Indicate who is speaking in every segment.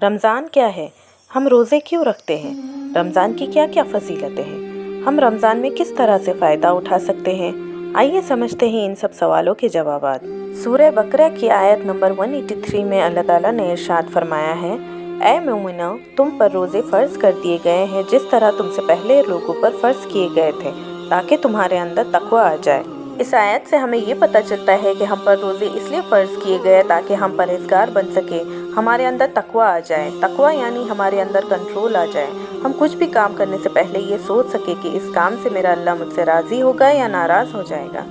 Speaker 1: رمضان کیا ہے؟ ہم روزے کیوں رکھتے ہیں؟ رمضان کی کیا کیا فضیلتیں ہیں؟ ہم رمضان میں کس طرح سے فائدہ اٹھا سکتے ہیں؟ آئیے سمجھتے ہیں ان سب سوالوں کے جوابات۔ سورہ بقرہ کی آیت نمبر 183 میں اللہ تعالیٰ نے ارشاد فرمایا ہے، اے مومنو، تم پر روزے فرض کر دیے گئے ہیں جس طرح تم سے پہلے لوگوں پر فرض کیے گئے تھے، تاکہ تمہارے اندر تقوی آ جائے۔ اس آیت سے ہمیں یہ پتہ چلتا ہے کہ ہم پر روزے اس لیے فرض کیے گئے تاکہ ہم پرہیزگار بن سکیں، ہمارے اندر تقوی آ جائے۔ تقوی یعنی ہمارے اندر کنٹرول آ جائے، ہم کچھ بھی کام کرنے سے پہلے یہ سوچ سکیں کہ اس کام سے میرا اللہ مجھ سے راضی ہوگا یا ناراض ہو جائے گا۔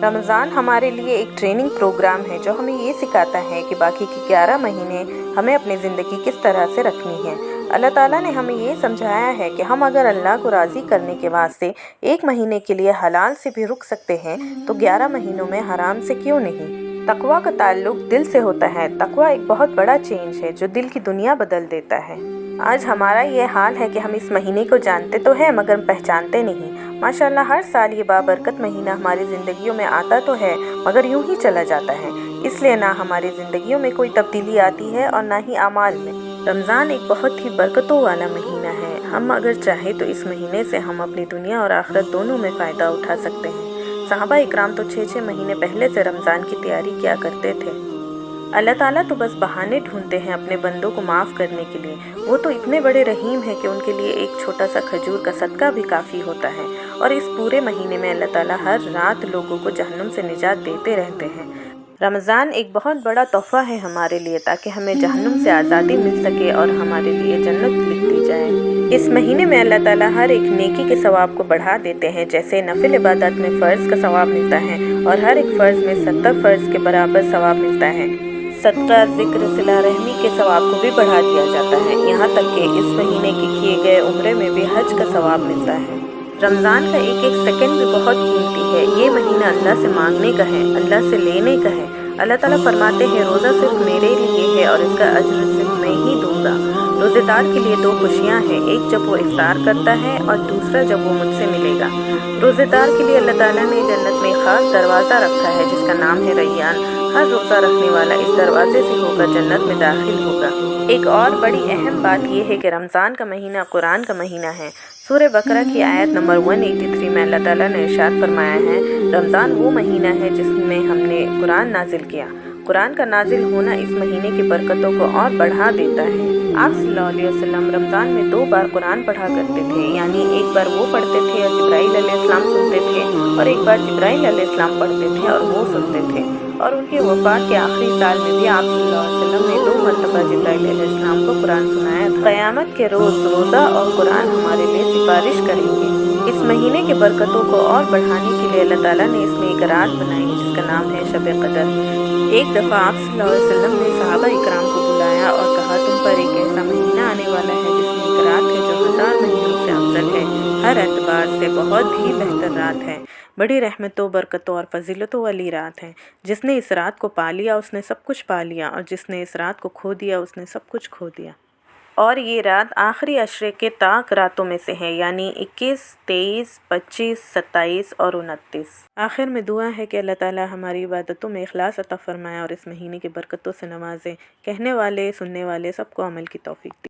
Speaker 1: رمضان ہمارے لیے ایک ٹریننگ پروگرام ہے جو ہمیں یہ سکھاتا ہے کہ باقی کے 11 مہینے ہمیں اپنی زندگی کس طرح سے رکھنی ہے۔ اللہ تعالیٰ نے ہمیں یہ سمجھایا ہے کہ ہم اگر اللہ کو راضی کرنے کے واسطے 1 مہینے کے لیے حلال سے بھی رک سکتے ہیں تو 11 مہینوں میں حرام سے کیوں نہیں۔ تقویٰ کا تعلق دل سے ہوتا ہے۔ تقویٰ ایک بہت بڑا چینج ہے جو دل کی دنیا بدل دیتا ہے۔ آج ہمارا یہ حال ہے کہ ہم اس مہینے کو جانتے تو ہیں مگر پہچانتے نہیں۔ ماشاءاللہ ہر سال یہ بابرکت مہینہ ہماری زندگیوں میں آتا تو ہے مگر یوں ہی چلا جاتا ہے، اس لیے نہ ہماری زندگیوں میں کوئی تبدیلی آتی ہے اور نہ ہی اعمال میں۔ رمضان ایک بہت ہی برکتوں والا مہینہ ہے۔ ہم اگر چاہیں تو اس مہینے سے ہم اپنی دنیا اور آخرت دونوں میں فائدہ اٹھا سکتے ہیں۔ صحابہ اکرام تو 6 مہینے پہلے سے رمضان کی تیاری کیا کرتے تھے۔ اللہ تعالیٰ تو بس بہانے ڈھونڈتے ہیں اپنے بندوں کو معاف کرنے کے لیے۔ وہ تو اتنے بڑے رحیم ہیں کہ ان کے لیے ایک چھوٹا سا کھجور کا صدقہ بھی کافی ہوتا ہے، اور اس پورے مہینے میں اللہ تعالیٰ ہر رات لوگوں کو جہنم سے نجات دیتے رہتے ہیں۔ رمضان ایک بہت بڑا تحفہ ہے ہمارے لیے تاکہ ہمیں جہنم سے آزادی مل سکے اور ہمارے لیے جنت لکھ دی جائے۔ اس مہینے میں اللہ تعالیٰ ہر ایک نیکی کے ثواب کو بڑھا دیتے ہیں، جیسے نفل عبادت میں فرض کا ثواب ملتا ہے اور ہر ایک فرض میں 70 فرض کے برابر ثواب ملتا ہے۔ صدقہ، ذکر، صلہ رحمی کے ثواب کو بھی بڑھا دیا جاتا ہے، یہاں تک کہ اس مہینے کے کیے گئے عمرے میں بھی حج کا ثواب ملتا ہے۔ رمضان کا ایک ایک سیکنڈ بھی بہت قیمتی ہے۔ یہ مہینہ اللہ سے مانگنے کا ہے، اللہ سے لینے کا ہے۔ اللہ تعالیٰ فرماتے ہیں، روزہ صرف میرے لیے ہے اور اس کا اجر صرف میں ہی دوں گا۔ روزے دار کے لیے 2 خوشیاں ہیں، ایک جب وہ افطار کرتا ہے اور دوسرا جب وہ مجھ سے ملے گا۔ روزے دار کے لیے اللہ تعالیٰ نے جنت میں خاص دروازہ رکھا ہے جس کا نام ہے ریان۔ ہر روزہ رکھنے والا اس دروازے سے ہو کر جنت میں داخل ہوگا۔ ایک اور بڑی اہم بات یہ ہے کہ رمضان کا مہینہ قرآن کا مہینہ ہے۔ سورہ بقرہ کی آیت نمبر 183 میں اللہ تعالیٰ نے ارشاد فرمایا ہے، رمضان وہ مہینہ ہے جس میں ہم نے قرآن نازل کیا۔ قرآن کا نازل ہونا اس مہینے کی برکتوں کو اور بڑھا دیتا ہے۔ آپ صلی اللہ علیہ وسلم رمضان میں 2 بار قرآن پڑھا کرتے تھے، یعنی ایک بار وہ پڑھتے تھے اور جبرائیل علیہ السلام سنتے تھے، اور ایک بار جبرائیل علیہ السلام پڑھتے تھے اور وہ سنتے تھے۔ اور ان کے وفات کے آخری سال میں بھی آپ صلی اللہ علیہ وسلم نے 2 مرتبہ جبرائیل علیہ السلام کو قرآن سنایا تھا۔ قیامت کے روز روزہ اور قرآن ہمارے لیے سفارش کریں گے۔ اس مہینے کی برکتوں کو اور بڑھانے کے لیے اللہ تعالیٰ نے اس میں ایک رات بنائی جس کا نام ہے شب قدر۔ ایک دفعہ آپ صلی اللہ علیہ وسلم نے صحابہ اکرام کو بلایا اور کہا، تم پر ایک ایسا مہینہ آنے والا ہے جس میں ایک رات ہے جو 1000 مہینوں سے افضل ہے، ہر اعتبار سے بہت ہی بہتر رات ہے، بڑی رحمتوں، برکتوں اور فضیلتوں والی رات ہے۔ جس نے اس رات کو پا لیا اس نے سب کچھ پا لیا، اور جس نے اس رات کو کھو دیا اس نے سب کچھ کھو دیا۔ اور یہ رات آخری عشرے کے طاق راتوں میں سے ہے، یعنی 21، 23، 25، 27 اور 29۔ آخر میں دعا ہے کہ اللہ تعالیٰ ہماری عبادتوں میں اخلاص عطا فرمائے اور اس مہینے کی برکتوں سے نوازے۔ کہنے والے، سننے والے سب کو عمل کی توفیق دے۔